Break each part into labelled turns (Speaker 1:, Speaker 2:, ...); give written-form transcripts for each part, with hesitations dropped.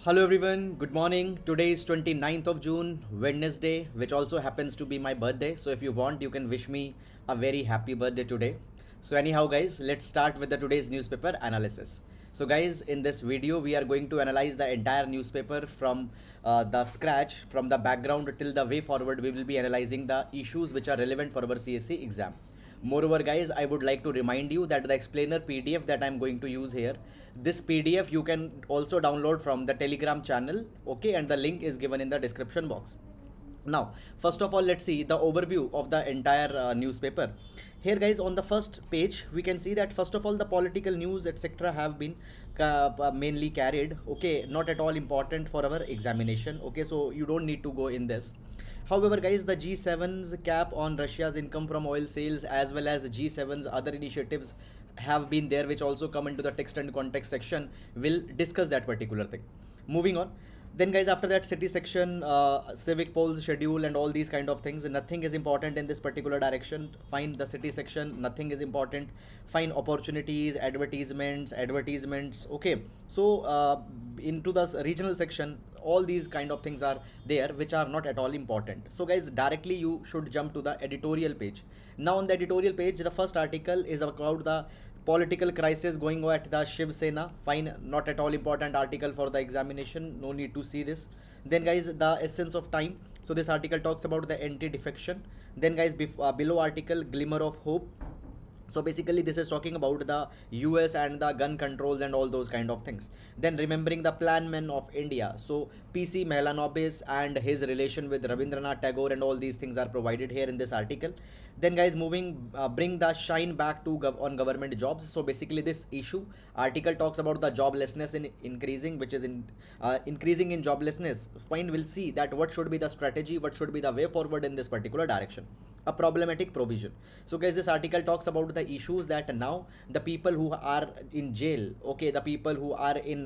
Speaker 1: Hello everyone, good morning. Today is 29th of June, Wednesday, which also happens to be my birthday. So if you want, you can wish me a very happy birthday today. So anyhow guys, let's start with the today's newspaper analysis. So guys, in this video, we are going to analyze the entire newspaper from the scratch, from the background till the way forward. We will be analyzing the issues which are relevant for our CSE exam. Moreover guys, I would like to remind you that the explainer PDF that I'm going to use here, this PDF you can also download from the Telegram channel, okay, and the link is given in the description box. Now first of all, let's see the overview of the entire newspaper. Here guys, on the first page we can see that first of all the political news etc have been mainly carried, okay, not at all important for our examination, okay, so you don't need to go in this. However guys, the G7's cap on Russia's income from oil sales as well as G7's other initiatives have been there, which also come into the text and context section. Will discuss that particular thing. Moving on, then guys, after that city section, civic polls schedule and all these kind of things, nothing is important in this particular direction. Fine. The city section, nothing is important. Fine. Opportunities, advertisements, okay. So into the regional section, all these kind of things are there which are not at all important. So guys, directly you should jump to the editorial page. Now on the editorial page, the first article is about the political crisis going on at the Shiv Sena. Fine, not at all important article for the examination, no need to see this. Then guys, the essence of time, so this article talks about the anti-defection. Then guys, below article, glimmer of hope. So basically this is talking about the US and the gun controls and all those kind of things. Then remembering the plan men of India, so PC Melanobis and his relation with Rabindranath Tagore and all these things are provided here in this article. Then guys, moving bring the shine back to on government jobs. So basically this issue article talks about the joblessness in increasing, which is in increasing in joblessness. Fine, we'll see that what should be the strategy, what should be the way forward in this particular direction. A problematic provision. So guys, this article talks about the issues that now the people who are in jail, okay, the people who are in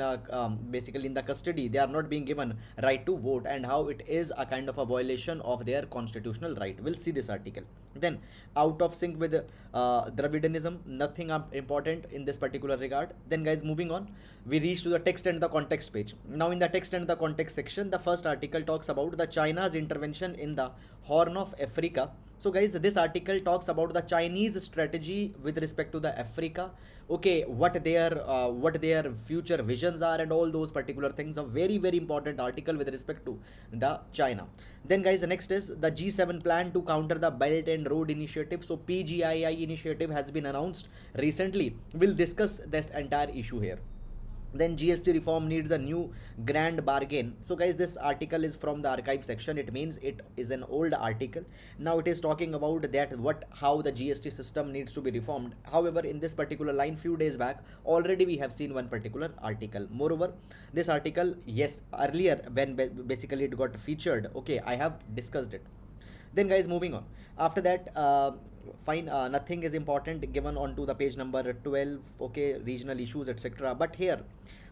Speaker 1: basically in the custody, they are not being given right to vote, and how it is a kind of a violation of their constitutional right. We'll see this article. Then out of sync with Dravidianism, nothing important in this particular regard. Then guys, moving on, we reach to the text and the context page. Now in the text and the context section, the first article talks about the China's intervention in the Horn of Africa. So guys, this article talks about the Chinese strategy with respect to the Africa, okay, what their future visions are and all those particular things. A very important article with respect to the China. Then guys, the next is the G7 plan to counter the Belt and Road Initiative. So PGII initiative has been announced recently. We'll discuss this entire issue here. Then GST reform needs a new grand bargain. So guys, this article is from the archive section. It means it is an old article. Now it is talking about that how the GST system needs to be reformed. However, in this particular line, few days back, already we have seen one particular article. Moreover, this article, yes, earlier when basically it got featured, okay, I have discussed it. Then guys, moving on, after that, fine, nothing is important given on to the page number 12, okay, regional issues etc. But here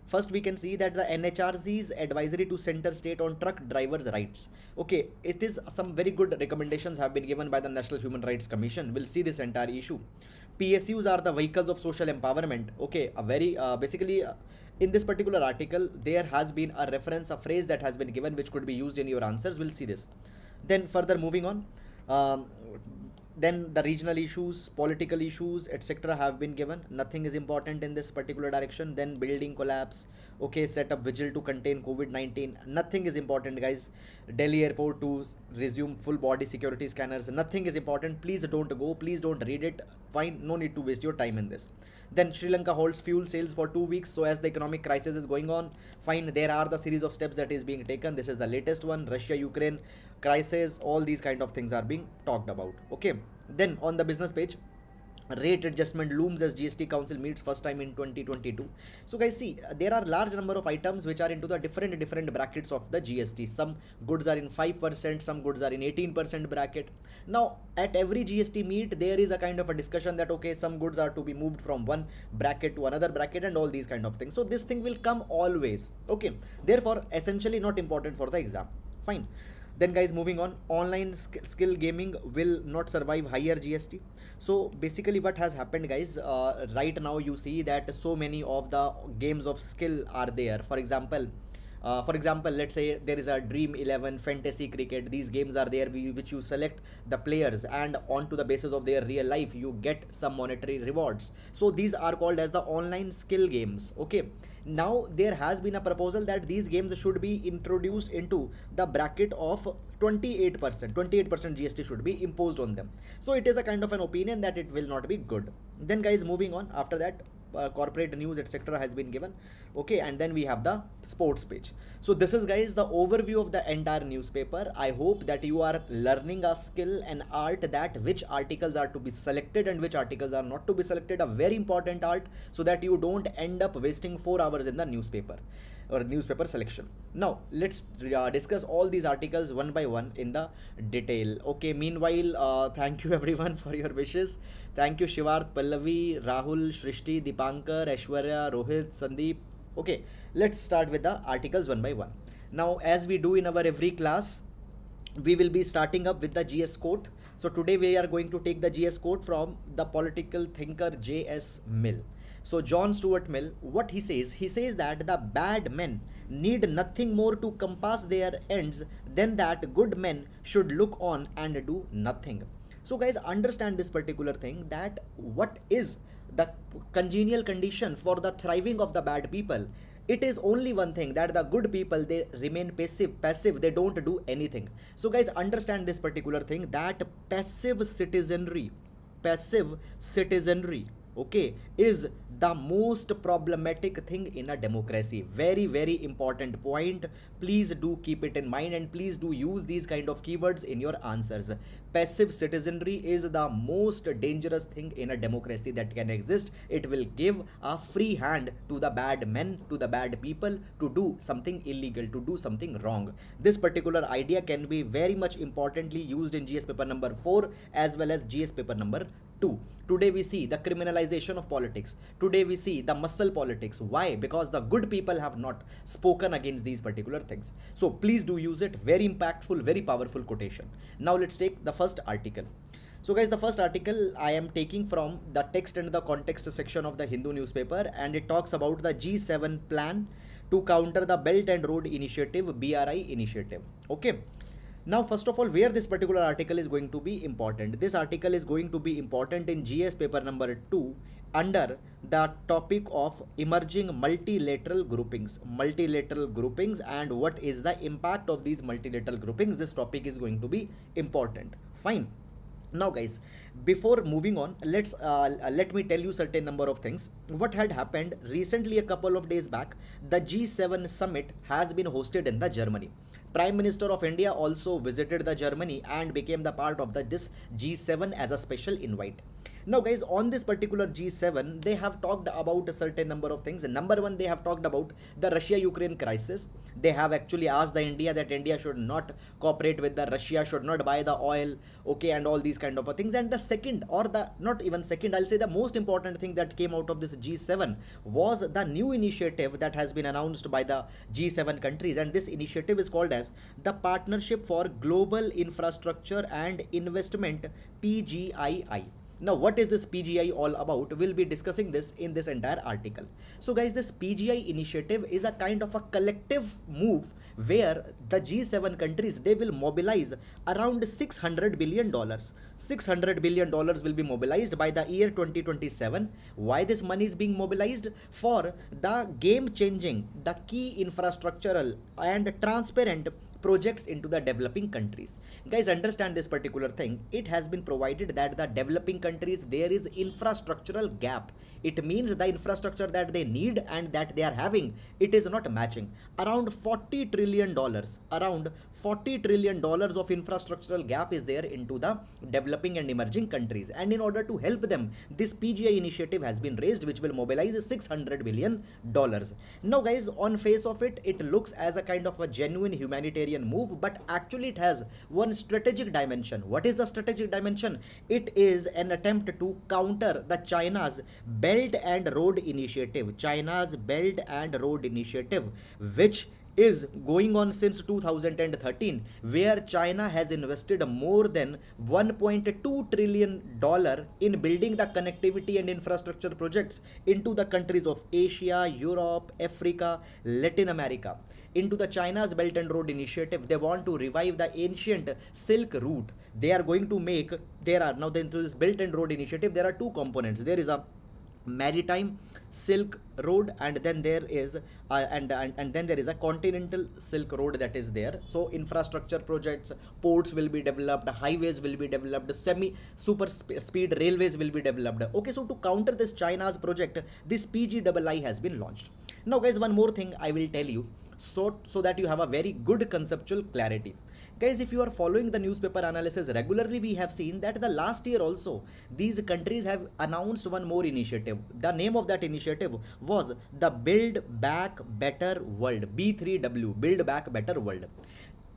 Speaker 1: first we can see that the NHRC's advisory to center state on truck drivers rights, okay, it is some very good recommendations have been given by the National Human Rights Commission. We'll see this entire issue. PSUs are the vehicles of social empowerment, okay, a very basically in this particular article there has been a reference, a phrase that has been given which could be used in your answers. We'll see this. Then further moving on, then the regional issues, political issues etc have been given. Nothing is important in this particular direction. Then building collapse, okay, set up vigil to contain COVID-19. Nothing is important guys. Delhi airport to resume full body security scanners. Nothing is important. Please don't go, please don't read it. Fine, no need to waste your time in this. Then Sri Lanka holds fuel sales for 2 weeks. So as the economic crisis is going on, fine, there are the series of steps that is being taken. This is the latest one. Russia Ukraine crisis, all these kind of things are being talked about, okay. Then on the business page, rate adjustment looms as GST council meets first time in 2022. So guys, see, there are large number of items which are into the different brackets of the GST. Some goods are in 5%, some goods are in 18% bracket. Now at every GST meet there is a kind of a discussion that okay, some goods are to be moved from one bracket to another bracket and all these kind of things. So this thing will come always, okay, therefore essentially not important for the exam. Fine. Then guys, moving on, online skill gaming will not survive higher GST. So basically what has happened guys, right now you see that so many of the games of skill are there. For example, For example, let's say there is a Dream 11, Fantasy Cricket. These games are there which you select the players, and onto the basis of their real life you get some monetary rewards. So these are called as the online skill games. Okay, now there has been a proposal that these games should be introduced into the bracket of 28% GST should be imposed on them. So it is a kind of an opinion that it will not be good. Then guys, moving on, after that corporate news etc has been given. Okay, and then we have the sports page. So this is guys the overview of the entire newspaper. I hope that you are learning a skill and art, that which articles are to be selected and which articles are not to be selected, a very important art, so that you don't end up wasting 4 hours in the newspaper or newspaper selection. Now let's discuss all these articles one by one in the detail. Okay, meanwhile, thank you everyone for your wishes. Thank you Shivarth, Pallavi, Rahul, Shrishti, Dipankar, Aishwarya, Rohit, Sandeep. Okay, let's start with the articles one by one. Now, as we do in our every class, we will be starting up with the GS quote. So today we are going to take the GS quote from the political thinker J.S. Mill. So John Stuart Mill, what he says that the bad men need nothing more to compass their ends than that good men should look on and do nothing. So guys, understand this particular thing, that what is the congenial condition for the thriving of the bad people. It is only one thing, that the good people, they remain passive, they don't do anything. So guys, understand this particular thing, that passive citizenry, okay, is the most problematic thing in a democracy. Very, very important point. Please do keep it in mind, and please do use these kind of keywords in your answers. Passive citizenry is the most dangerous thing in a democracy that can exist. It will give a free hand to the bad men, to the bad people, to do something illegal, to do something wrong. This particular idea can be very much importantly used in GS paper number 4 as well as GS paper number 2. Today we see the criminalization of politics. Today we see the muscle politics. Why? Because the good people have not spoken against these particular things. So please do use it. Very impactful, very powerful quotation. Now let's take the first article. So guys, the first article I am taking from the text and the context section of the Hindu newspaper, and it talks about the G7 plan to counter the Belt and Road Initiative, BRI initiative. Okay. Now, first of all, where this particular article is going to be important? This article is going to be important in GS paper number 2 under the topic of emerging multilateral groupings. Multilateral groupings and what is the impact of these multilateral groupings. This topic is going to be important. Fine. Now guys, before moving on, let me tell you certain number of things. What had happened recently, a couple of days back, the G7 summit has been hosted in the Germany. Prime Minister of India also visited the Germany and became the part of this G7 as a special invite. Now guys, on this particular G7, they have talked about a certain number of things. Number one, they have talked about the Russia-Ukraine crisis. They have actually asked the India that India should not cooperate with the Russia, should not buy the oil, okay, and all these kind of things. And the second, or the not even second, I'll say the most important thing that came out of this G7 was the new initiative that has been announced by the G7 countries. And this initiative is called as the Partnership for Global Infrastructure and Investment, PGII. Now, what is this PGI all about? We'll be discussing this in this entire article. So guys, this PGI initiative is a kind of a collective move where the G7 countries, they will mobilize around $600 billion. $600 billion will be mobilized by the year 2027. Why this money is being mobilized? For the game-changing, the key infrastructural and transparent projects into the developing countries. Guys, understand this particular thing. It has been provided that the developing countries, there is infrastructural gap. It means the infrastructure that they need and that they are having, it is not matching. Around $40 trillion, around $40 trillion of infrastructural gap is there into the developing and emerging countries. And in order to help them, this PGI initiative has been raised, which will mobilize $600 billion. Now guys, on face of it, it looks as a kind of a genuine humanitarian move, but actually it has one strategic dimension. What is the strategic dimension? It is an attempt to counter the China's Belt and Road Initiative. China's Belt and Road Initiative, which is going on since 2013, where China has invested more than $1.2 trillion in building the connectivity and infrastructure projects into the countries of Asia, Europe, Africa, Latin America. Into the China's Belt and Road Initiative, they want to revive the ancient Silk Route. They are going to make, there are now into this Belt and Road Initiative, there are two components. There is a maritime Silk Road, and then there is and then there is a continental Silk Road that is there. So infrastructure projects, ports will be developed, highways will be developed, semi super speed railways will be developed. Okay, so to counter this China's project, this PGII has been launched. Now guys, one more thing I will tell you, so that you have a very good conceptual clarity. Guys, if you are following the newspaper analysis regularly, we have seen that the last year also these countries have announced one more initiative. The name of that initiative was the Build Back Better World, B3W, Build Back Better World.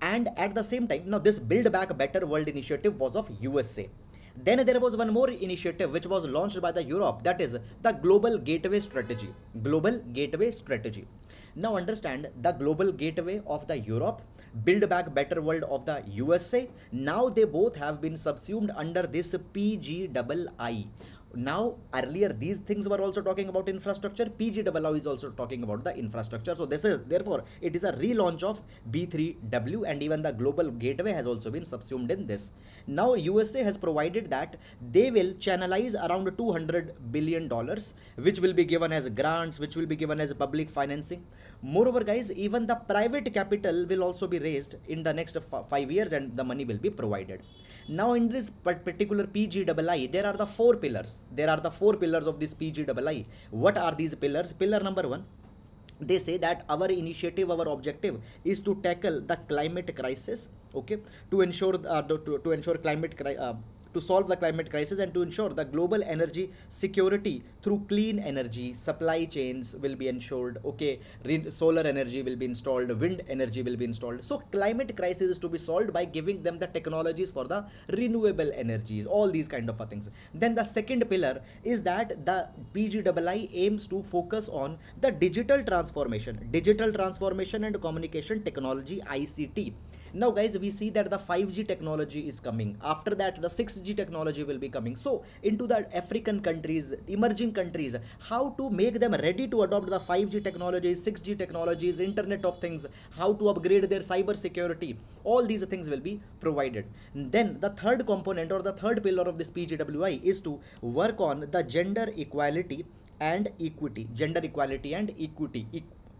Speaker 1: And at the same time, now this Build Back Better World initiative was of USA. Then there was one more initiative which was launched by the Europe, that is the Global Gateway Strategy. Global Gateway Strategy. Now understand, the Global Gateway of the Europe, Build Back Better World of the USA, now they both have been subsumed under this PGII. Now earlier these things were also talking about infrastructure, PGII is also talking about the infrastructure. So this is, therefore it is a relaunch of B3W, and even the Global Gateway has also been subsumed in this. Now USA has provided that they will channelize around $200 billion, which will be given as grants, which will be given as public financing. Moreover guys, even the private capital will also be raised in the next 5 years, and the money will be provided. Now in this particular PGII, there are the four pillars. There are the four pillars of this PGII. What are these pillars? Pillar number one, they say that our initiative, our objective is to tackle the climate crisis, okay, to ensure to ensure to solve the climate crisis and to ensure the global energy security through clean energy. Supply chains will be ensured, okay, solar energy will be installed, wind energy will be installed. So climate crisis is to be solved by giving them the technologies for the renewable energies, all these kind of things. Then the second pillar is that the PGII aims to focus on the digital transformation and communication technology, ICT. Now guys, we see that the 5G technology is coming. After that, the 6G technology will be coming. So into the African countries, emerging countries, how to make them ready to adopt the 5G technologies, 6G technologies, Internet of Things, how to upgrade their cyber security, all these things will be provided. Then the third component or the third pillar of this PGII is to work on the gender equality and equity.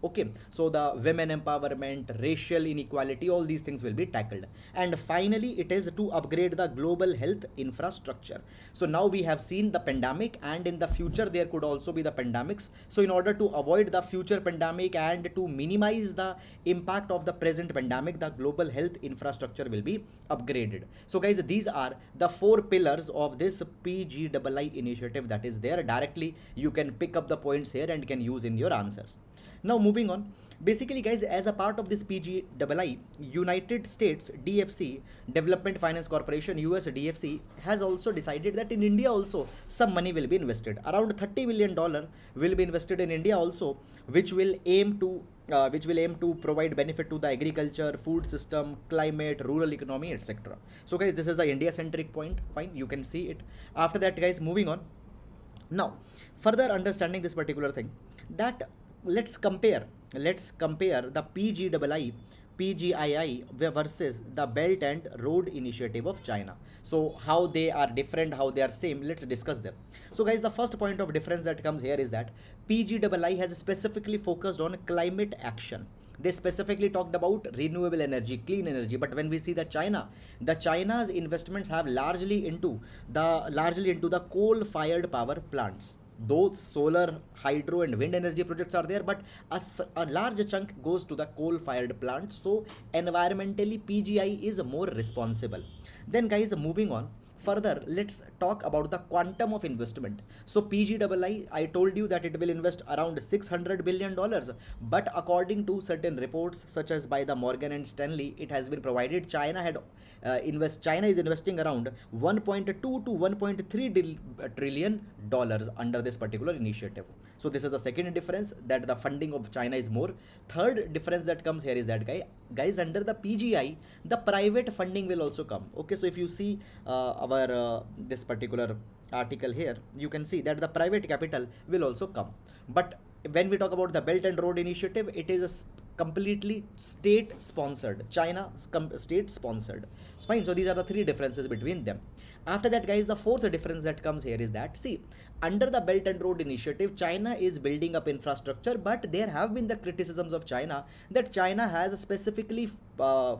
Speaker 1: Okay, so the women empowerment, racial inequality, all these things will be tackled. And finally, it is to upgrade the global health infrastructure. So now we have seen the pandemic, and in the future there could also be the pandemics. So in order to avoid the future pandemic and to minimize the impact of the present pandemic, the global health infrastructure will be upgraded. So guys, these are the four pillars of this PGII initiative that is there. Directly you can pick up the points here and can use in your answers. Now moving on, basically guys, as a part of this PGII, United States DFC, Development Finance Corporation, US DFC, has also decided that in India also some money will be invested. Around $30 billion will be invested in India also, which will aim to provide benefit to the agriculture, food system, climate, rural economy, etc. So guys, this is the India centric point. Fine, you can see it. After that guys, moving on. Now further understanding this particular thing, that let's compare the PGII versus the Belt and Road Initiative of China. So how they are different, how they are same, let's discuss them. So guys, the first point of difference that comes here is that PGII has specifically focused on climate action. They specifically talked about renewable energy, clean energy. But when we see the China's investments have largely into the coal-fired power plants. Those solar, hydro and wind energy projects are there, but a large chunk goes to the coal-fired plants. So environmentally, PGI is more responsible. Then guys, moving on, Further, let's talk about the quantum of investment. So PGII, I told you that it will invest around $600 billion, but according to certain reports, such as by the Morgan and Stanley, it has been provided China is investing around 1.2 to 1.3 trillion dollars under this particular initiative. So this is the second difference, that the funding of China is more. Third difference that comes here is that guys, under the PGI, the private funding will also come. Okay, so if you see our this particular article here, you can see that the private capital will also come. But when we talk about the Belt and Road Initiative, it is a completely state sponsored. China state sponsored. It's fine. So these are the three differences between them. After that, guys, the fourth difference that comes here is that, see, under the Belt and Road Initiative, China is building up infrastructure, but there have been the criticisms of China that China has specifically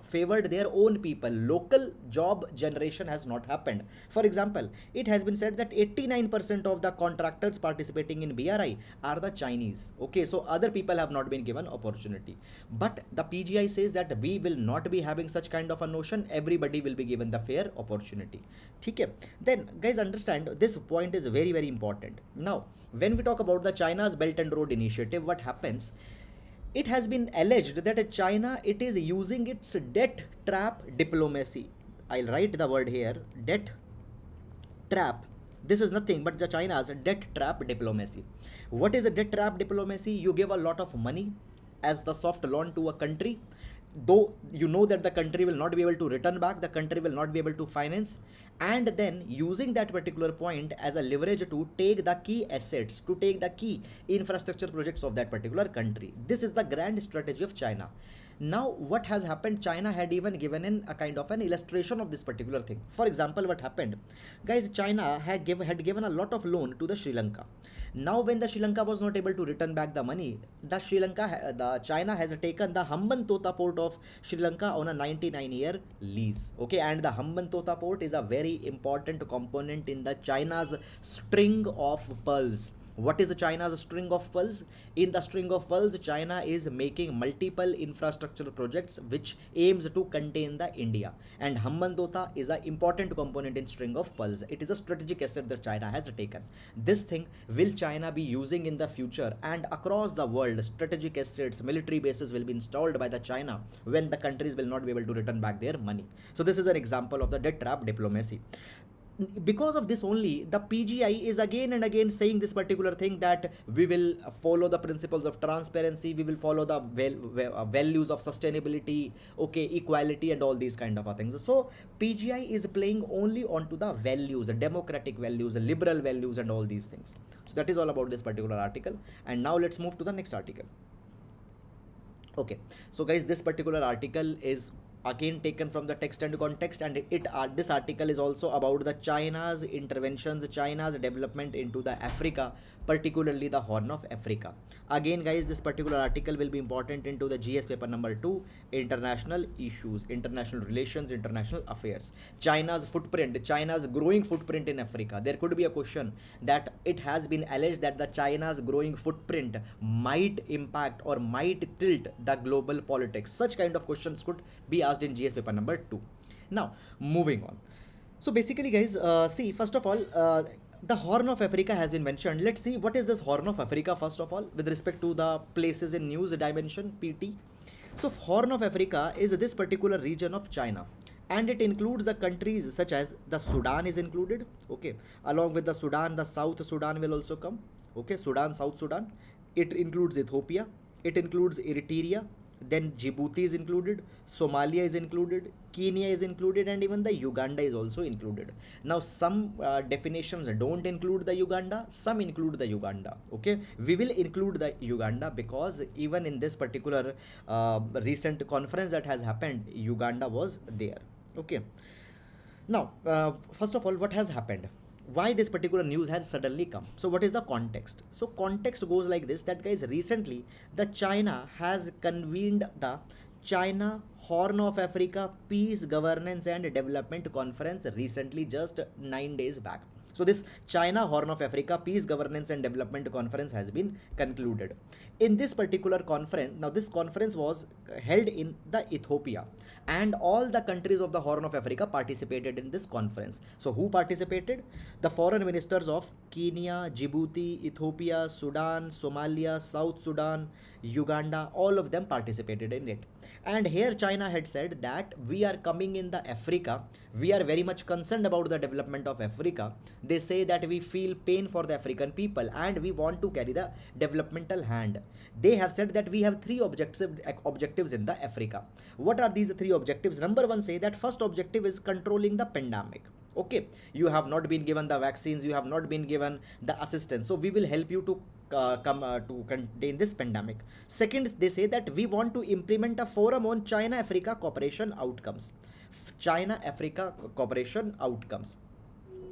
Speaker 1: favored their own people. Local job generation has not happened. For example, it has been said that 89% of the contractors participating in BRI are the Chinese. Okay, so other people have not been given opportunity. But the PGI says that we will not be having such kind of a notion. Everybody will be given the fair opportunity. Okay, then guys, understand this point is very, very important. Now, when we talk about the China's Belt and Road Initiative, what happens? It has been alleged that China, it is using its debt trap diplomacy. I'll write the word here, debt trap. This is nothing but the China's debt trap diplomacy. What is a debt trap diplomacy? You give a lot of money as the soft loan to a country, though you know that the country will not be able to return back, the country will not be able to finance, and then using that particular point as a leverage to take the key assets, to take the key infrastructure projects of that particular country. This is the grand strategy of China. Now, what has happened? China had even given in a kind of an illustration of this particular thing. For example, what happened? Guys, China had given a lot of loan to the Sri Lanka. Now, when the Sri Lanka was not able to return back the money, the China has taken the Hambantota port of Sri Lanka on a 99-year lease. Okay, and the Hambantota port is a very important component in the China's string of pearls. What is China's string of pearls? In the string of pearls, China is making multiple infrastructure projects which aims to contain the India. And Hambantota is an important component in string of pearls. It is a strategic asset that China has taken. This thing will China be using in the future, and across the world, strategic assets, military bases will be installed by the China when the countries will not be able to return back their money. So this is an example of the debt trap diplomacy. Because of this only, the PGI is again and again saying this particular thing, that we will follow the principles of transparency, we will follow the values of sustainability, okay, equality, and all these kind of things. So PGI is playing only onto the values, the democratic values, the liberal values, and all these things. So that is all about this particular article. And now let's move to the next article. Okay, so guys, this particular article is again taken from the text and context, and this article is also about the China's interventions, China's development into the Africa, particularly the Horn of Africa. Again, guys, this particular article will be important into the GS paper number 2, international issues, international relations, international affairs. China's footprint, China's growing footprint in Africa. There could be a question that it has been alleged that the China's growing footprint might impact or might tilt the global politics. Such kind of questions could be asked in GS paper number 2. Now, moving on. So basically, guys, see, first of all, the Horn of Africa has been mentioned. Let's see what is this Horn of Africa first of all with respect to the places in news dimension, PT. So Horn of Africa is this particular region of China, and it includes the countries such as the Sudan is included. Okay, along with the Sudan, the South Sudan will also come. Okay, Sudan, South Sudan. It includes Ethiopia. It includes Eritrea. Then Djibouti is included, Somalia is included, Kenya is included, and even the Uganda is also included. Now, some definitions don't include the Uganda, some include the Uganda. Okay, we will include the Uganda because even in this particular recent conference that has happened, Uganda was there. Okay. Now, first of all, what has happened? Why this particular news has suddenly come? So what is the context? So context goes like this, that guys, recently the China has convened the China Horn of Africa Peace, Governance and Development Conference recently, just 9 days back. So this China Horn of Africa Peace, Governance and Development Conference has been concluded. In this particular conference, now this conference was held in the Ethiopia, and all the countries of the Horn of Africa participated in this conference. So who participated? The foreign ministers of Kenya, Djibouti, Ethiopia, Sudan, Somalia, South Sudan, Uganda, all of them participated in it. And here China had said that we are coming in the Africa, we are very much concerned about the development of Africa. They say that we feel pain for the African people and we want to carry the developmental hand. They have said that we have three objectives in the Africa. What are these three objectives? Number one, say that first objective is controlling the pandemic. Okay, you have not been given the vaccines, you have not been given the assistance, so we will help you to to contain this pandemic. Second, they say that we want to implement a forum on China Africa cooperation outcomes. China Africa cooperation outcomes.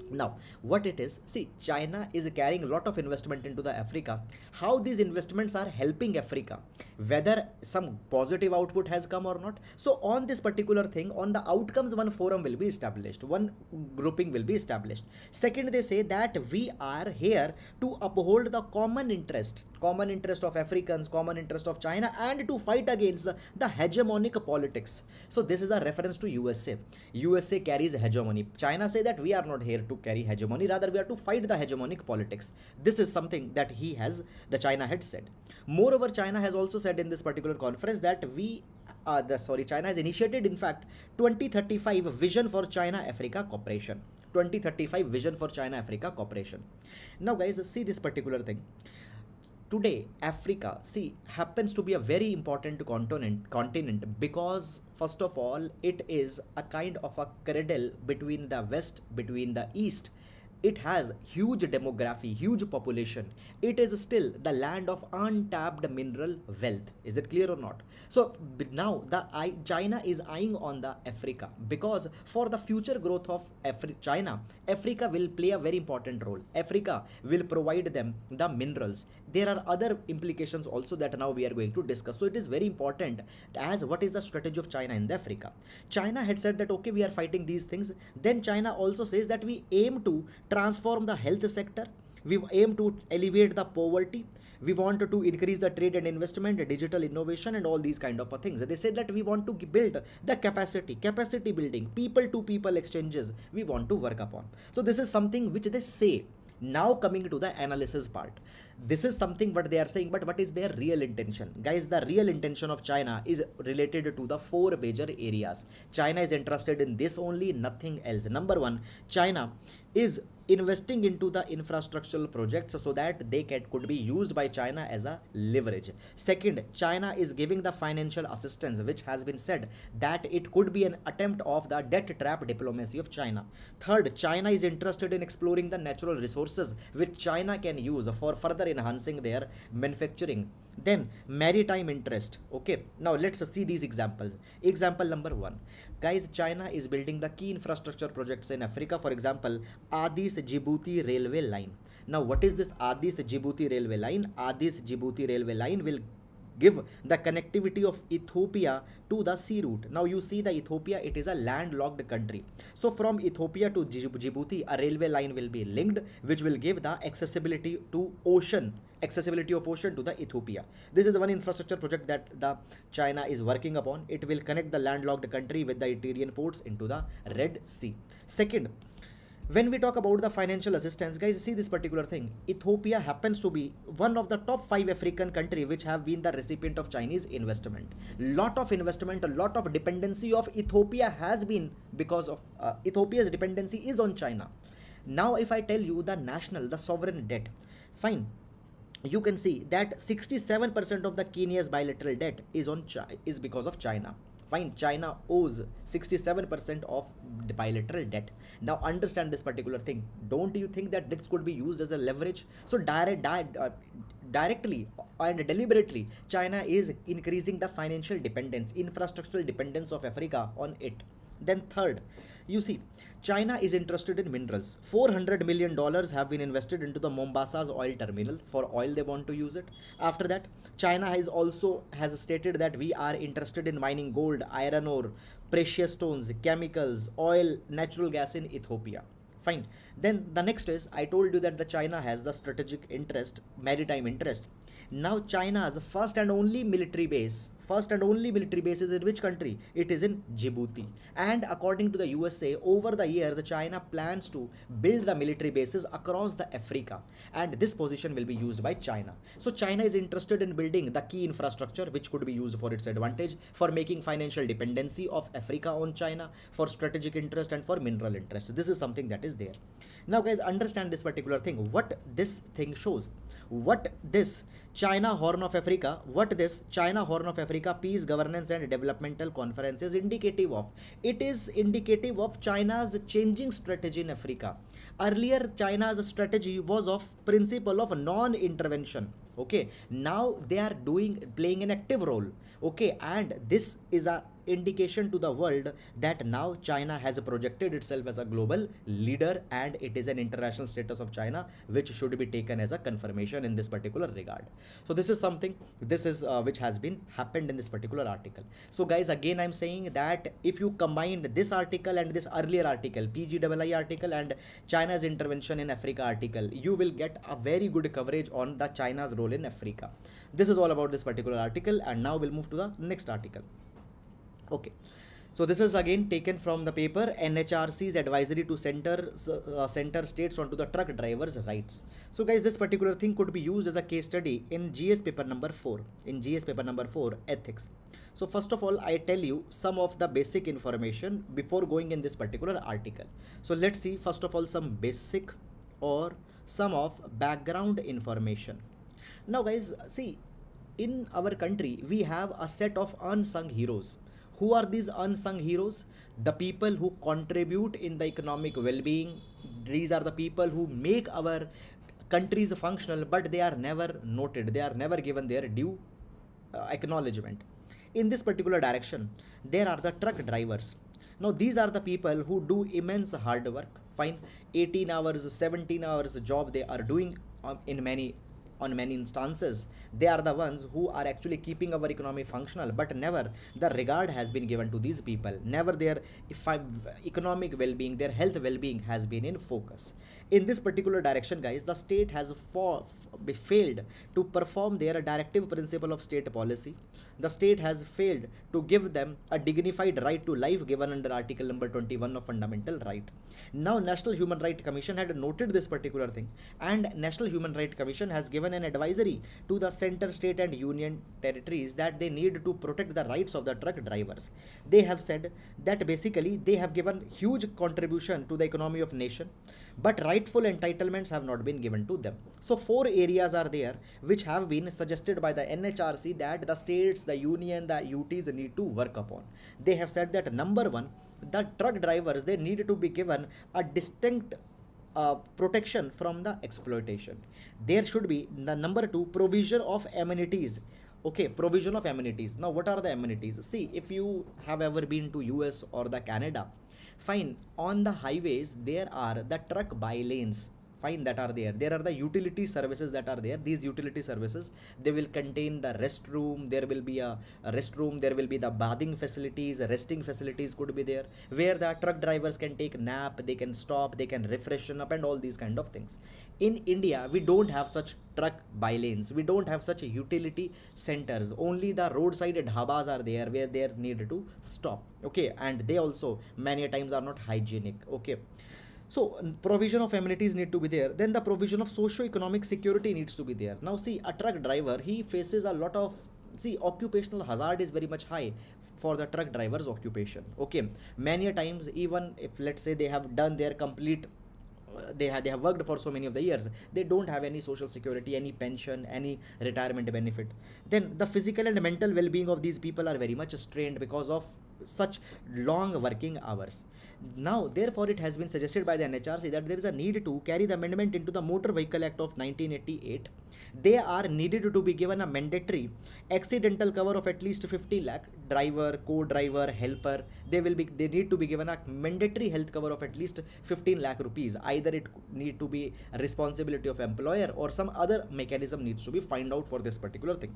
Speaker 1: Now what it is, see, China is carrying a lot of investment into the Africa. How these investments are helping Africa, whether some positive output has come or not. So on this particular thing, on the outcomes, one forum will be established, one grouping will be established. Second, they say that we are here to uphold the common interest of Africans, common interest of China, and to fight against the hegemonic politics. So this is a reference to USA carries hegemony. China say that we are not here to carry hegemony, rather we are to fight the hegemonic politics. This is something that the China had said. Moreover, China has also said in this particular conference that China has initiated, in fact, 2035 vision for China Africa cooperation. 2035 vision for China Africa cooperation. Now guys, see this particular thing. Today Africa, see, happens to be a very important continent because first of all it is a kind of a cradle between the west, between the east. It has huge demography, huge population. It is still the land of untapped mineral wealth. Is it clear or not? So now China is eyeing on the Africa because for the future growth of China, Africa will play a very important role. Africa will provide them the minerals. There are other implications also that now we are going to discuss. So it is very important as what is the strategy of China in the Africa. China had said that okay, we are fighting these things. Then China also says that we aim to transform the health sector, we aim to alleviate the poverty, we want to increase the trade and investment, digital innovation, and all these kind of things. They said that we want to build the capacity building, people to people exchanges we want to work upon. So this is something which they say. Now coming to the analysis part, this is something what they are saying, but what is their real intention? Guys, the real intention of China is related to the four major areas. China is interested in this only, nothing else. Number one, China is investing into the infrastructural projects so that they could be used by China as a leverage. Second, China is giving the financial assistance, which has been said that it could be an attempt of the debt trap diplomacy of China. Third, China is interested in exploring the natural resources which China can use for further enhancing their manufacturing. Then maritime interest. Okay, now let's see these examples. Example number one, guys, China is building the key infrastructure projects in Africa. For example, Addis Djibouti railway line. Now what is this Addis Djibouti railway line? Addis Djibouti railway line will give the connectivity of Ethiopia to the sea route. Now you see the Ethiopia, it is a landlocked country. So from Ethiopia to Djibouti, a railway line will be linked, which will give the accessibility of ocean to the Ethiopia. This is one infrastructure project that the China is working upon. It will connect the landlocked country with the Eritrean ports into the Red Sea. Second, when we talk about the financial assistance, guys, see this particular thing. Ethiopia happens to be one of the top 5 African countries which have been the recipient of Chinese investment. Lot of investment, a lot of dependency of Ethiopia has been because of Ethiopia's dependency is on China. Now if I tell you the sovereign debt, fine, you can see that 67% of the Kenya's bilateral debt is because of China. Fine, China owes 67% of the bilateral debt. Now understand this particular thing. Don't you think that this could be used as a leverage? So directly and deliberately, China is increasing the financial dependence, infrastructural dependence of Africa on it. Then third, you see, China is interested in minerals. $400 million have been invested into the Mombasa's oil terminal. For oil, they want to use it. After that, China has stated that we are interested in mining gold, iron ore, precious stones, chemicals, oil, natural gas in Ethiopia. Fine. Then the next is, I told you that the China has the strategic interest, maritime interest. Now China's first and only military base is in which country? It is in Djibouti. And according to the USA, over the years, China plans to build the military bases across the Africa, and this position will be used by China. So China is interested in building the key infrastructure which could be used for its advantage, for making financial dependency of Africa on China, for strategic interest and for mineral interest. This is something that is there. Now guys, understand this particular thing, what this thing shows, what this China Horn of Africa, Peace, Governance and Developmental Conference is indicative of. It is indicative of China's changing strategy in Africa. Earlier, China's strategy was of principle of non-intervention. Okay, now they are playing an active role. Okay, and this is a indication to the world that now China has projected itself as a global leader, and it is an international status of China which should be taken as a confirmation in this particular regard. So this is something, which has been happened in this particular article. So guys, again I'm saying that if you combined this article and this earlier article, PGII article and China's intervention in Africa article, you will get a very good coverage on the China's role in Africa. This is all about this particular article, and now we'll move to the next article. Okay, so this is again taken from the paper NHRC's advisory to center states onto the truck drivers' rights. So guys, this particular thing could be used as a case study in GS paper number 4. In GS paper number 4, ethics. So first of all, I tell you some of the basic information before going in this particular article. So let's see first of all some basic or some of background information. Now guys, see, in our country we have a set of unsung heroes. Who are these unsung heroes? The people who contribute in the economic well-being. These are the people who make our countries functional, but they are never noted. They are never given their due acknowledgement. In this particular direction, there are the truck drivers. Now these are the people who do immense hard work. Fine, 18 hours, 17 hours job they are doing on many instances. They are the ones who are actually keeping our economy functional, but never the regard has been given to these people. Never their economic well-being, their health well-being has been in focus. In this particular direction, guys, the state has failed to perform their directive principle of state policy. The state has failed to give them a dignified right to life given under article number 21 of fundamental right. Now National Human Rights Commission had noted this particular thing, and National Human Rights Commission has given an advisory to the center, state and union territories that they need to protect the rights of the truck drivers. They have said that basically they have given huge contribution to the economy of nation, but rightful entitlements have not been given to them. So 4 areas are there which have been suggested by the NHRC that the states, the union, the UTs need to work upon. They have said that number 1, the truck drivers, they need to be given a distinct protection from the exploitation. There should be the number 2, provision of amenities. Okay, provision of amenities. Now what are the amenities? See, if you have ever been to US or the Canada, fine, on the highways there are the truck by lanes. Fine, that are there. There are the utility services that are there. These utility services, they will contain the restroom. There will be a restroom. There will be the bathing facilities, resting facilities could be there, where the truck drivers can take nap, they can stop, they can refreshen up and all these kind of things. In India, we don't have such truck by lanes. We don't have such utility centers. Only the roadside dhabas are there where they need to stop. Okay, and they also many times are not hygienic. Okay. So provision of amenities need to be there. Then the provision of socio-economic security needs to be there. Now see, a truck driver, he faces a lot of, see, occupational hazard is very much high for the truck driver's occupation. Okay, many times, even if let's say they have done their complete they have worked for so many of the years, they don't have any social security, any pension, any retirement benefit. Then the physical and mental well-being of these people are very much strained because of such long working hours. Now therefore it has been suggested by the NHRC that there is a need to carry the amendment into the Motor Vehicle Act of 1988. They are needed to be given a mandatory accidental cover of at least 50 lakh driver, co-driver, helper, they need to be given a mandatory health cover of at least 15 lakh rupees. Either it need to be a responsibility of employer or some other mechanism needs to be find out for this particular thing.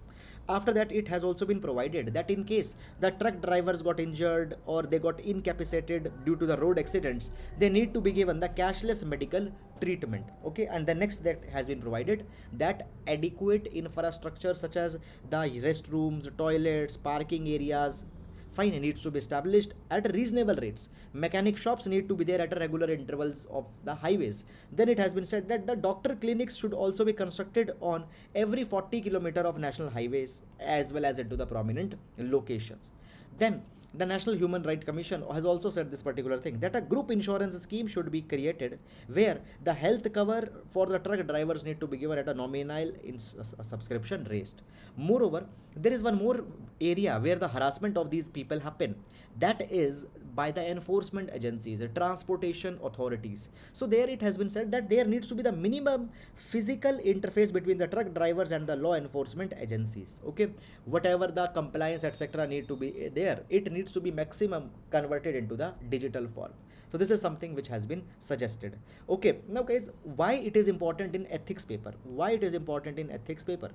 Speaker 1: After that, it has also been provided that in case the truck drivers got injured or they got incapacitated due to the road accidents, they need to be given the cashless medical treatment. Okay, and the next that has been provided that adequate infrastructure such as the restrooms, toilets, parking areas, fine, needs to be established at reasonable rates. Mechanic shops need to be there at regular intervals of the highways. Then it has been said that the doctor clinics should also be constructed on every 40 km of national highways as well as into the prominent locations. Then the National Human Rights Commission has also said this particular thing that a group insurance scheme should be created where the health cover for the truck drivers need to be given at a nominal in a subscription rate. Moreover, there is one more area where the harassment of these people happen, that is by the enforcement agencies, transportation authorities. So there it has been said that there needs to be the minimum physical interface between the truck drivers and the law enforcement agencies. Okay, whatever the compliance etc need to be there, it needs to be maximum converted into the digital form. So this is something which has been suggested. Okay, now guys, why it is important in ethics paper? Why it is important in ethics paper?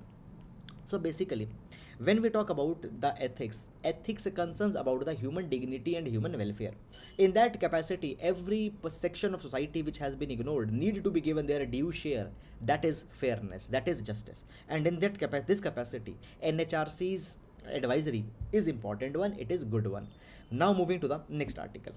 Speaker 1: So basically, when we talk about the ethics concerns about the human dignity and human welfare. In that capacity, every section of society which has been ignored need to be given their due share. That is fairness, that is justice. And in that this capacity, NHRC's advisory is important one, it is good one. Now moving to the next article.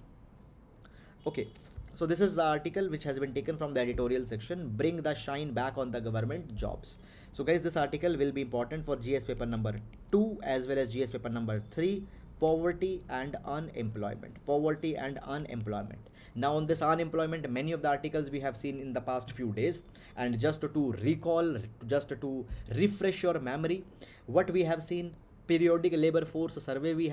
Speaker 1: Okay, so this is the article which has been taken from the editorial section, bring the shine back on the government jobs. So guys, this article will be important for GS paper number 2 as well as GS paper number 3, poverty and unemployment. Poverty and unemployment. Now on this unemployment, many of the articles we have seen in the past few days, and just to recall, just to refresh your memory, what we have seen, periodic labor force survey we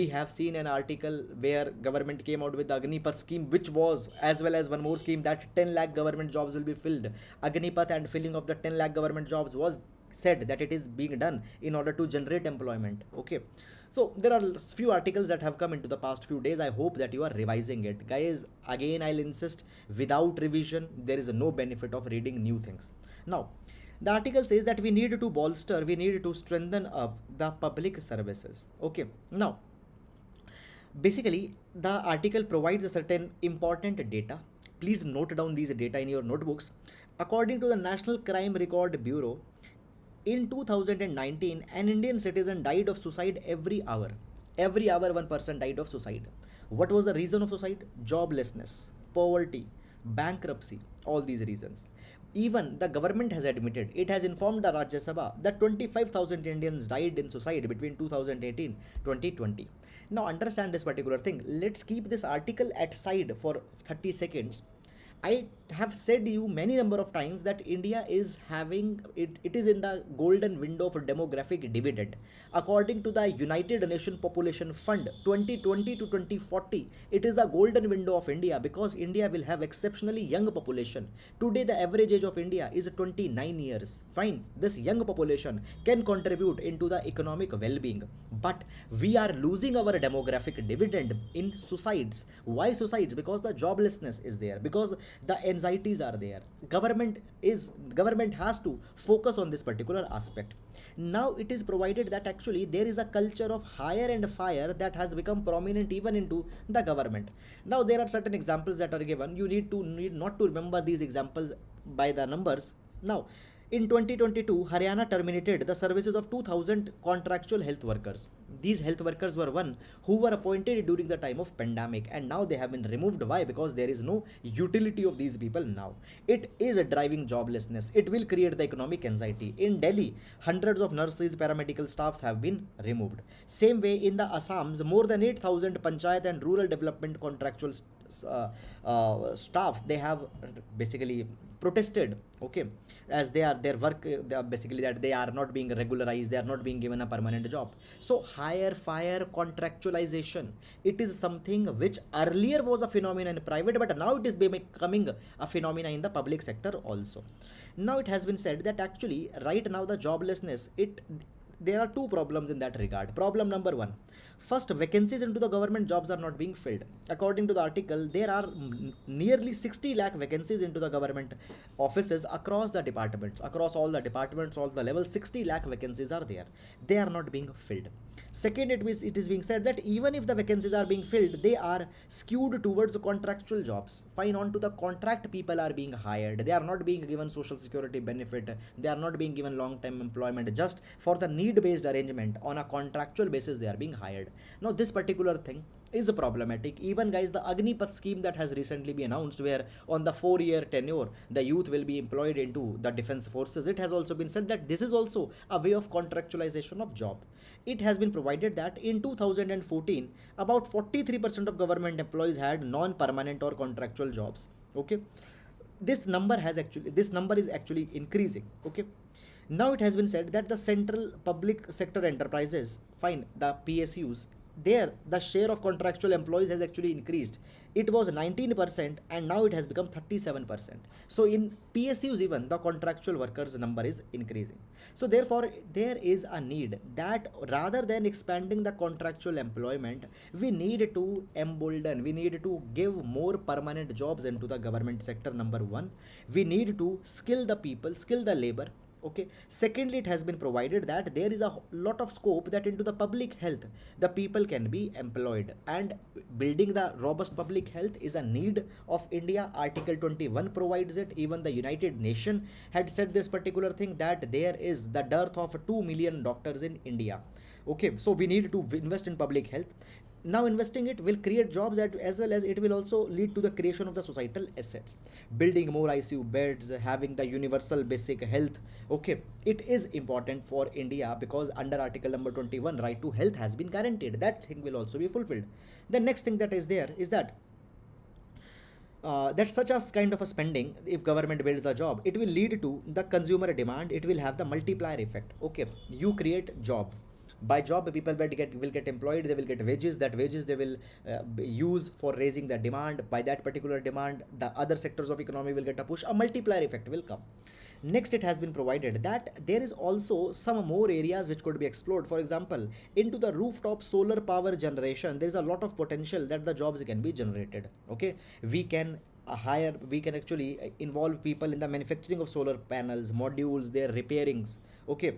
Speaker 1: have seen an article where government came out with the Agnipath scheme, which was, as well as one more scheme, that 10 lakh government jobs will be filled. Agnipath and filling of the 10 lakh government jobs was said that it is being done in order to generate employment. Okay, so there are few articles that have come into the past few days. I hope that you are revising it, guys. Again, I'll insist, without revision there is no benefit of reading new things. Now the article says that we need to strengthen up the public services. Okay, now basically the article provides a certain important data. Please note down these data in your notebooks. According to the National Crime Record Bureau, in 2019 an Indian citizen died of suicide every hour. Every hour one person died of suicide. What was the reason of suicide? Joblessness, poverty, bankruptcy, all these reasons. Even the government has admitted, it has informed the Rajya Sabha that 25,000 Indians died in suicide between 2018-2020. Now understand this particular thing. Let's keep this article at side for 30 seconds. I have said you many number of times that India is having it is in the golden window for demographic dividend. According to the United Nations Population Fund 2020 to 2040, it is the golden window of India because India will have exceptionally young population. Today the average age of India is 29 years. Fine, this young population can contribute into the economic well-being, but we are losing our demographic dividend in suicides. Why suicides? Because the joblessness is there, because the anxieties are there. Government has to focus on this particular aspect. Now it is provided that actually there is a culture of hire and fire that has become prominent even into the government. Now there are certain examples that are given. You need not to remember these examples by the numbers. Now in 2022, Haryana terminated the services of 2,000 contractual health workers. These health workers were one who were appointed during the time of pandemic, and now they have been removed. Why? Because there is no utility of these people now. It is a driving joblessness. It will create the economic anxiety. In Delhi, hundreds of nurses, paramedical staffs have been removed. Same way in the Assams, more than 8,000 panchayat and rural development contractual staff, they have basically protested, okay, as their work, they are basically that they are not being regularized, they are not being given a permanent job. So hire fire contractualization, it is something which earlier was a phenomenon in private, but now it is becoming a phenomenon in the public sector also. Now it has been said that actually right now the joblessness,
Speaker 2: there are two problems in that regard. Problem number one, first, vacancies into the government jobs are not being filled. According to the article, there are nearly 60 lakh vacancies into the government offices across the departments, across all the departments, all the levels. 60 lakh vacancies are there. They are not being filled. Second, it is being said that even if the vacancies are being filled, they are skewed towards contractual jobs. Fine, on to the contract people are being hired. They are not being given social security benefit. They are not being given long-term employment. Just for the need-based arrangement on a contractual basis, they are being hired. Now, this particular thing is problematic. Even guys, the Agnipath scheme that has recently been announced, where on the 4-year tenure the youth will be employed into the defense forces, it has also been said that this is also a way of contractualization of job. It has been provided that in 2014 about 43% of government employees had non-permanent or contractual jobs. Okay, this number is actually increasing. Okay, now it has been said that the central public sector enterprises, fine, the PSUs, there the share of contractual employees has actually increased. It was 19% and now it has become 37%. So in PSUs even the contractual workers number is increasing. So therefore there is a need that rather than expanding the contractual employment, we need to embolden, we need to give more permanent jobs into the government sector. Number one, we need to skill the people, skill the labor. Okay, secondly, it has been provided that there is a lot of scope that into the public health the people can be employed, and building the robust public health is a need of India. Article 21 provides it. Even the United Nations had said this particular thing, that there is the dearth of 2 million doctors in India. Okay, so we need to invest in public health. Now investing it will create jobs, as well as it will also lead to the creation of the societal assets, building more ICU beds, having the universal basic health. Okay, it is important for India because under article number 21 right to health has been guaranteed. That thing will also be fulfilled. The next thing that is there is that that's such a kind of a spending, if government builds the job, it will lead to the consumer demand. It will have the multiplier effect. Okay, you create job, by job people will get employed, they will get wages, that wages they will use for raising the demand. By that particular demand the other sectors of economy will get a push, a multiplier effect will come. Next, it has been provided that there is also some more areas which could be explored. For example, into the rooftop solar power generation, there is a lot of potential that the jobs can be generated. Okay, we can we can actually involve people in the manufacturing of solar panels, modules, their repairings. Okay,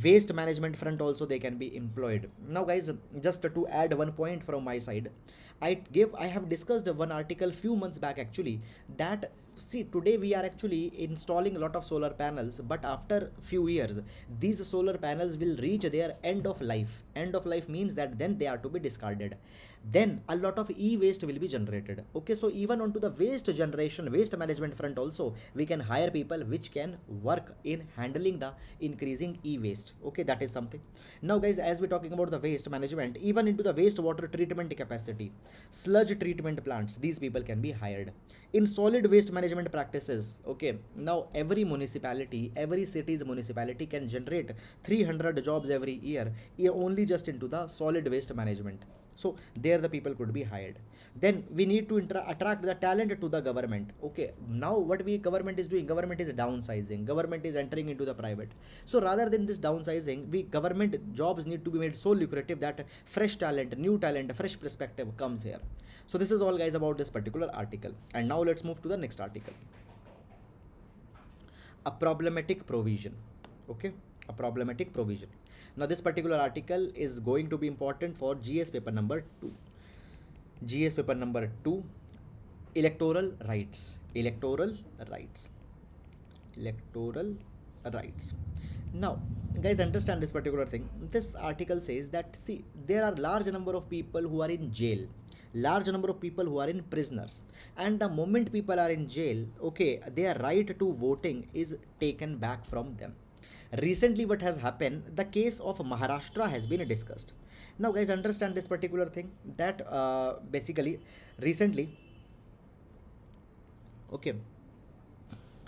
Speaker 2: waste management front also they can be employed. Now guys, just to add one point from my side, I have discussed one article few months back actually, that see today we are actually installing a lot of solar panels, but after few years these solar panels will reach their end of life. End of life means that then they are to be discarded. Then a lot of e-waste will be generated. Okay, so even onto the waste generation, waste management front also we can hire people which can work in handling the increasing e-waste. Okay, that is something. Now guys, as we're talking about the waste management, even into the wastewater treatment capacity, sludge treatment plants, these people can be hired. In solid waste management practices, okay, now every municipality, every city's municipality can generate 300 jobs every year only just into the solid waste management. So there the people could be hired. Then we need to attract the talent to the government. Okay, now what we government is doing, government is downsizing, government is entering into the private. So rather than this downsizing, we government jobs need to be made so lucrative that fresh talent, new talent, fresh perspective comes here. So this is all guys about this particular article, and now let's move to the next article. A problematic provision. Okay, a problematic provision. Now this particular article is going to be important for GS paper number 2. GS paper number 2, electoral rights. Electoral rights. Electoral rights. Now guys, understand this particular thing. This article says that see, there are large number of people who are in jail, large number of people who are in prisoners, and the moment people are in jail, okay, their right to voting is taken back from them. Recently what has happened, the case of Maharashtra has been discussed. Now guys, understand this particular thing, that basically recently, okay,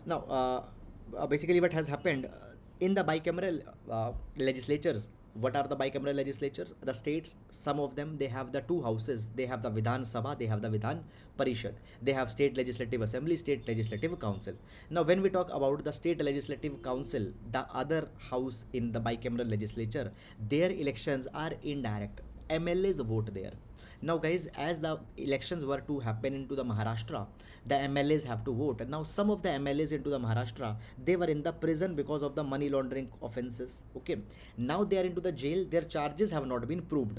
Speaker 2: now basically what has happened, in the bicameral legislatures, What are the bicameral legislatures? The states, some of them, they have the two houses. They have the Vidhan Sabha, they have the Vidhan Parishad. They have state legislative assembly, state legislative council. Now, when we talk about the state legislative council, the other house in the bicameral legislature, their elections are indirect. MLAs vote there. Now, guys, as the elections were to happen into the Maharashtra, the MLAs have to vote. Now, some of the MLAs into the Maharashtra, they were in the prison because of the money laundering offenses. Okay, now they are into the jail. Their charges have not been proved.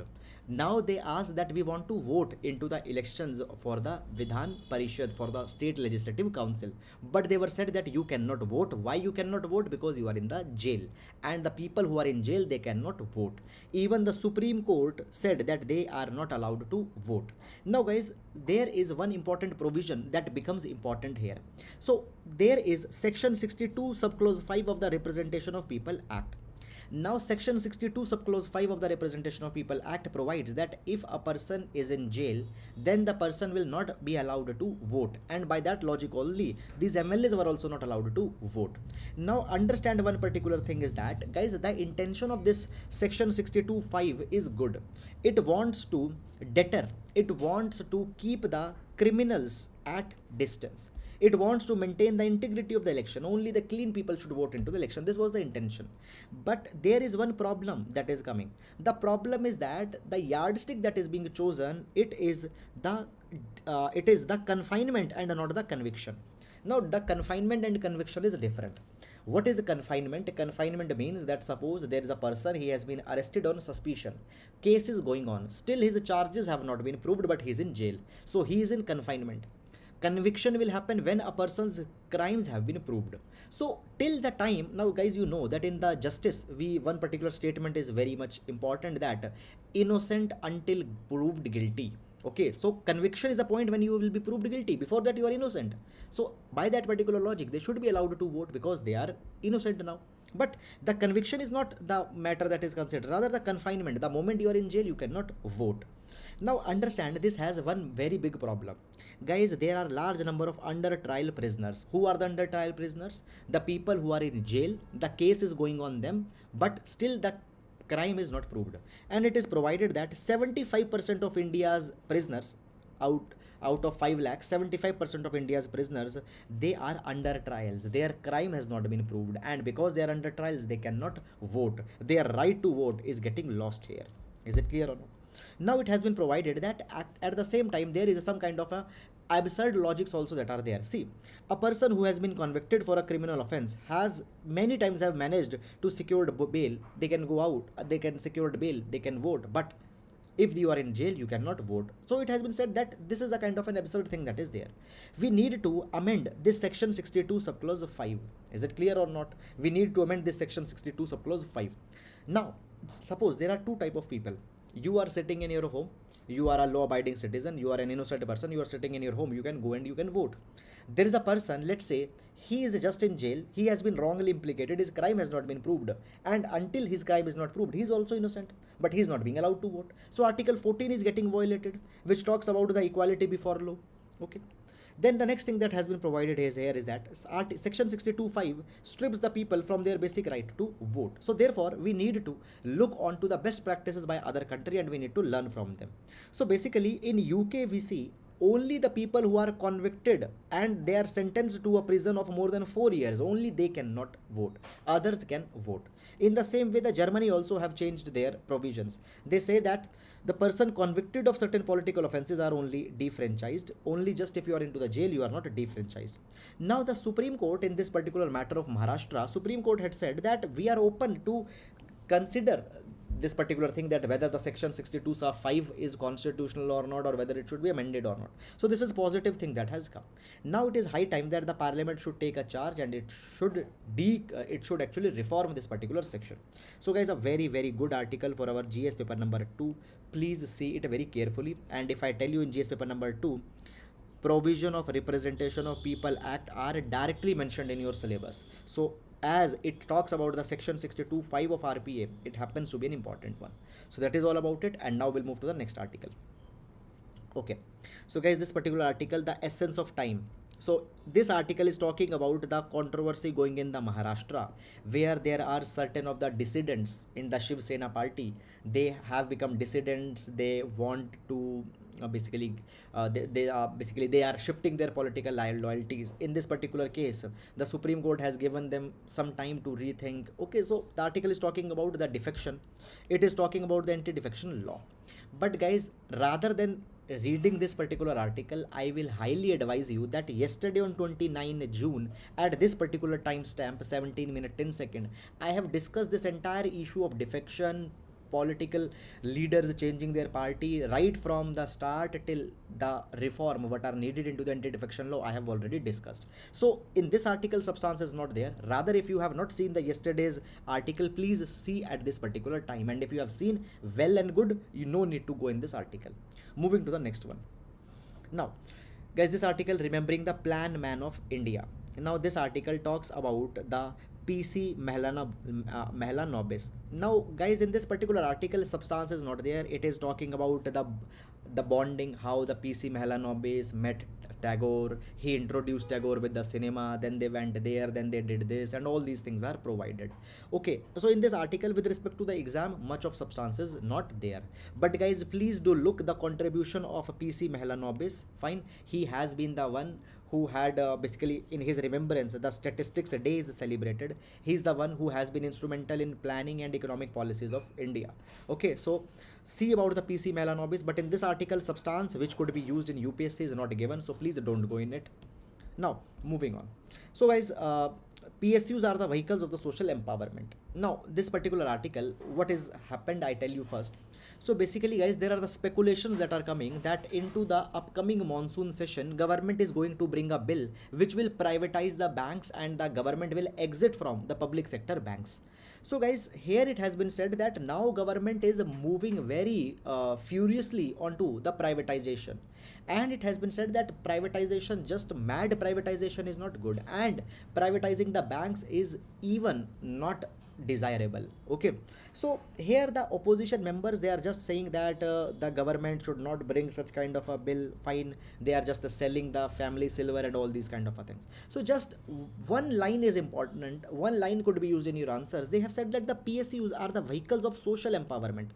Speaker 2: Now they ask that we want to vote into the elections for the Vidhan Parishad, for the state legislative council, but they were said that you cannot vote. Why you cannot vote? Because you are in the jail, and the people who are in jail, they cannot vote. Even the Supreme Court said that they are not allowed to vote. Now, guys, there is one important provision that becomes important here. So there is section 62 subclause 5 of the Representation of People Act. Now, section 62 subclause 5 of the Representation of People Act provides that if a person is in jail, then the person will not be allowed to vote, and by that logic only, these MLAs were also not allowed to vote. Now, understand one particular thing is that, guys, the intention of this section 62(5) is good. It wants to deter, it wants to keep the criminals at distance. It wants to maintain the integrity of the election. Only the clean people should vote into the election. This was the intention. But there is one problem that is coming. The problem is that the yardstick that is being chosen, it is the confinement and not the conviction. Now, the confinement and conviction is different. What is confinement? Confinement means that suppose there is a person, he has been arrested on suspicion. Case is going on. Still his charges have not been proved, but he is in jail. So he is in confinement. Conviction will happen when a person's crimes have been proved. So till the time, now guys, you know that in the justice, one particular statement is very much important, that innocent until proved guilty. Okay, so conviction is a point when you will be proved guilty. Before that, you are innocent. So by that particular logic, they should be allowed to vote because they are innocent now. But the conviction is not the matter that is considered, rather the confinement. The moment you are in jail, you cannot vote. Now understand, this has one very big problem. Guys, there are large number of under trial prisoners. Who are the under trial prisoners? The people who are in jail, the case is going on them, but still the crime is not proved. And it is provided that 75% of India's prisoners, out of 5 lakhs, 75% of India's prisoners, they are under trials. Their crime has not been proved, and because they are under trials, they cannot vote. Their right to vote is getting lost here. Is it clear or not? Now it has been provided that at the same time, there is some kind of a absurd logics also that are there. See, a person who has been convicted for a criminal offense has many times have managed to secure bail. They can go out, they can secure bail, they can vote, but if you are in jail, you cannot vote. So it has been said that this is a kind of an absurd thing that is there. We need to amend this section 62 subclause 5. Is it clear or not? We need to amend this section 62 subclause 5. Now, suppose there are two type of people. You are sitting in your home, you are a law-abiding citizen, you are an innocent person, you are sitting in your home, you can go and you can vote. There is a person, let's say, he is just in jail, he has been wrongly implicated, his crime has not been proved, and until his crime is not proved, he is also innocent, but he is not being allowed to vote. So Article 14 is getting violated, which talks about the equality before law. Okay. Then the next thing that has been provided is here is that section 62(5) strips the people from their basic right to vote. So therefore, we need to look on to the best practices by other country and we need to learn from them. So basically, in UK we see only the people who are convicted and they are sentenced to a prison of more than 4 years, only they cannot vote. Others can vote. In the same way, the Germany also have changed their provisions. They say that the person convicted of certain political offenses are only defranchised. Only just if you are into the jail, you are not defranchised. Now the Supreme Court in this particular matter of Maharashtra, Supreme Court had said that we are open to consider this particular thing, that whether the section 62(5) is constitutional or not, or whether it should be amended or not. So this is positive thing that has come. Now it is high time that the parliament should take a charge and it should actually reform this particular section. So guys, a very good article for our GS paper number 2. Please see it very carefully. And if I tell you in GS paper number 2, provision of Representation of People Act are directly mentioned in your syllabus. So as it talks about the section 62(5) of RPA, it happens to be an important one. So that is all about it, and now we'll move to the next article. Okay, so guys, this particular article, the essence of time. So this article is talking about the controversy going in the Maharashtra, where there are certain of the dissidents in the Shiv Sena party. They have become dissidents. They want to they are shifting their political loyalties. In this particular case, the Supreme Court has given them some time to rethink. Okay, so the article is talking about the defection. It is talking about the anti-defection law. But guys, rather than reading this particular article, I will highly advise you that yesterday on 29 June at this particular timestamp 17 minute 10 second, I have discussed this entire issue of defection, political leaders changing their party right from the start till the reform what are needed into the anti-defection law. I have already discussed. So in this article substance is not there. Rather, if you have not seen the yesterday's article, please see at this particular time, and if you have seen, well and good, you no need to go in this article. Moving to the next one. Now guys, this article, remembering the plan man of India. Now this article talks about the PC Melanobis. Now guys, in this particular article substance is not there. It is talking about the bonding, how the PC Melanobis met Tagore. He introduced Tagore with the cinema, then they went there, then they did this, and all these things are provided. Okay, so in this article with respect to the exam, much of substance is not there. But guys, please do look the contribution of PC Melanobis. Fine, he has been the one who had basically in his remembrance the statistics day is celebrated. He's the one who has been instrumental in planning and economic policies of India. Okay, so see about the PC Melanobis, but in this article substance which could be used in UPSC is not given, so please don't go in it. Now moving on. So guys, PSUs are the vehicles of the social empowerment. Now this particular article, what is happened, I tell you first. So basically guys, there are the speculations that are coming that into the upcoming monsoon session, government is going to bring a bill which will privatize the banks and the government will exit from the public sector banks. So guys, here it has been said that now government is moving very furiously onto the privatization, and it has been said that privatization, just mad privatization, is not good, and privatizing the banks is even not desirable. Okay, so here the opposition members, they are just saying that the government should not bring such kind of a bill. Fine, they are just selling the family silver and all these kind of things. So just one line is important, one line could be used in your answers. They have said that the PSUs are the vehicles of social empowerment.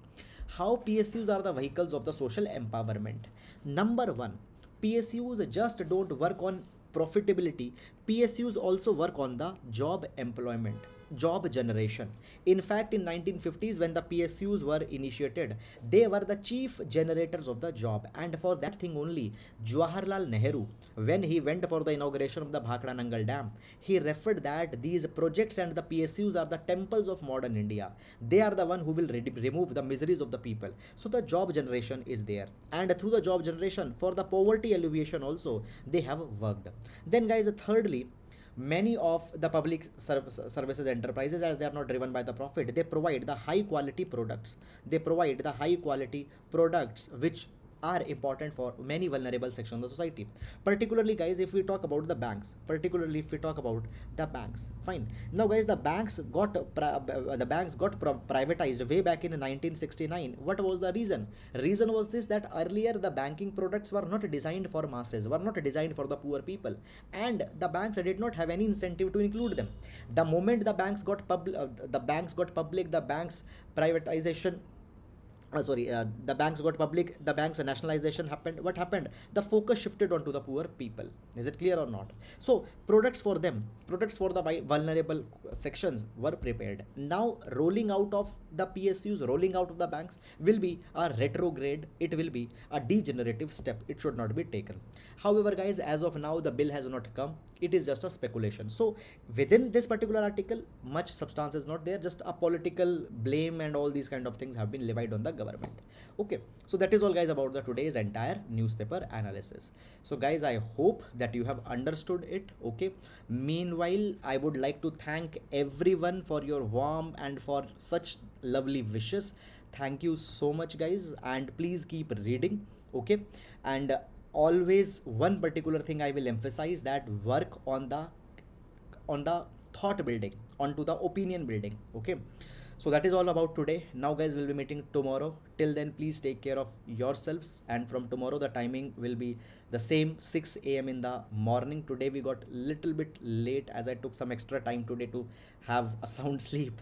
Speaker 2: How PSUs are the vehicles of the social empowerment? Number one, PSUs just don't work on profitability. PSUs also work on the job employment, job generation. In fact, in 1950s when the PSUs were initiated, they were the chief generators of the job, and for that thing only Jawaharlal Nehru, when he went for the inauguration of the Bhakra Nangal Dam, he referred that these projects and the PSUs are the temples of modern India. They are the one who will remove the miseries of the people. So the job generation is there, and through the job generation for the poverty alleviation also they have worked. Then guys, thirdly, many of the public services enterprises, as they are not driven by the profit, they provide the high quality products. They provide the high quality products which are important for many vulnerable sections of the society. Particularly guys, if we talk about the banks, fine. Now guys, the banks got privatized way back in 1969. What was the reason? Reason was this, that earlier the banking products were not designed for masses, were not designed for the poor people, and the banks did not have any incentive to include them. The moment the banks got public, the banks privatization, the banks got public, the banks nationalization happened. What happened? The focus shifted onto the poor people. Is it clear or not? So products for them, products for the vulnerable sections were prepared. Now rolling out of the PSUs, rolling out of the banks will be a retrograde, it will be a degenerative step. It should not be taken. However guys, as of now the bill has not come, it is just a speculation. So within this particular article, much substance is not there, just a political blame and all these kind of things have been levied on the government. Okay, so that is all guys about the today's entire newspaper analysis. So guys, I hope that you have understood it. Okay, meanwhile I would like to thank everyone for your warm and for such lovely wishes. Thank you so much guys, and please keep reading. Okay, and always one particular thing I will emphasize, that work on the thought building, onto the opinion building. Okay, So that is all about today. Now guys, we'll be meeting tomorrow. Till then, please take care of yourselves, and from tomorrow the timing will be the same, 6 a.m. in the morning. Today we got little bit late as I took some extra time today to have a sound sleep.